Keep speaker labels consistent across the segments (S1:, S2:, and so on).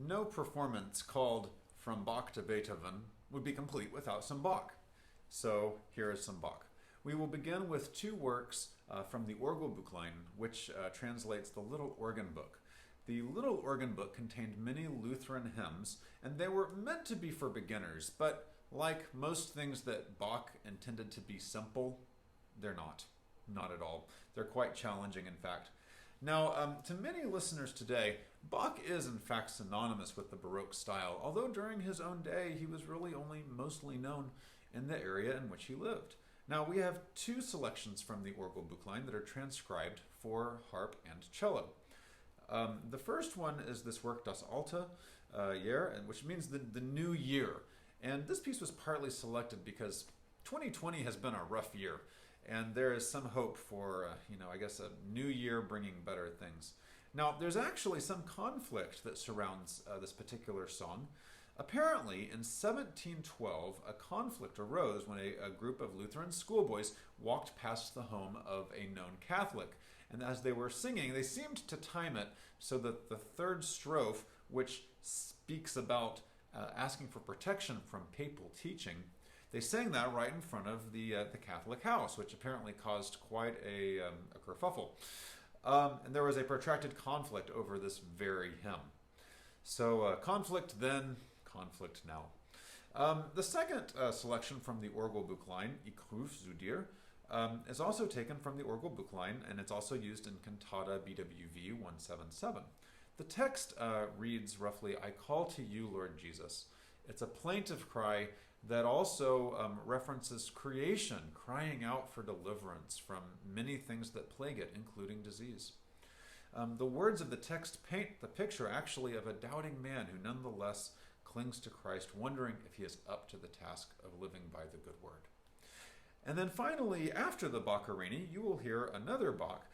S1: No performance called From Bach to Beethoven would be complete without some Bach. So here is some Bach. We will begin with two works from the Orgelbuchlein, which translates the Little Organ Book. The Little Organ Book contained many Lutheran hymns, and they were meant to be for beginners, but like most things that Bach intended to be simple, they're not. Not at all. They're quite challenging, in fact. Now, to many listeners today, Bach is in fact synonymous with the Baroque style, although during his own day he was really only mostly known in the area in which he lived. Now, we have two selections from the Orgelbuchlein that are transcribed for harp and cello. The first one is this work, Das alte, Jahr, which means the new year. And this piece was partly selected because 2020 has been a rough year. And there is some hope for, I guess a new year bringing better things. Now, there's actually some conflict that surrounds this particular song. Apparently, in 1712, a conflict arose when a group of Lutheran schoolboys walked past the home of a known Catholic. And as they were singing, they seemed to time it so that the third strophe, which speaks about asking for protection from papal teaching, they sang that right in front of the Catholic house, which apparently caused quite a kerfuffle. And there was a protracted conflict over this very hymn. So conflict then, conflict now. The second selection from the Orgelbuchlein, Ich ruf zu dir, is also taken from the Orgelbuchlein, and it's also used in Cantata BWV 177. The text reads roughly, I call to you, Lord Jesus. It's a plaintive cry that also references creation, crying out for deliverance from many things that plague it, including disease. The words of the text paint the picture actually of a doubting man who nonetheless clings to Christ, wondering if he is up to the task of living by the good word. And then finally, after the Baccarini, you will hear another Bach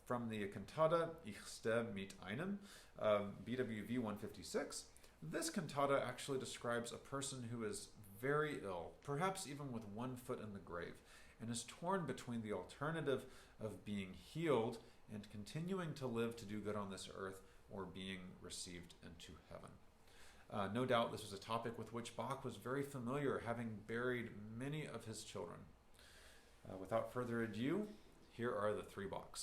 S1: from the Cantata Ich steh, einem, BWV 156. This cantata actually describes a person who is very ill, perhaps even with one foot in the grave, and is torn between the alternative of being healed and continuing to live to do good on this earth, or being received into heaven. No doubt this was a topic with which Bach was very familiar, having buried many of his children. Without further ado, here are the three Bachs.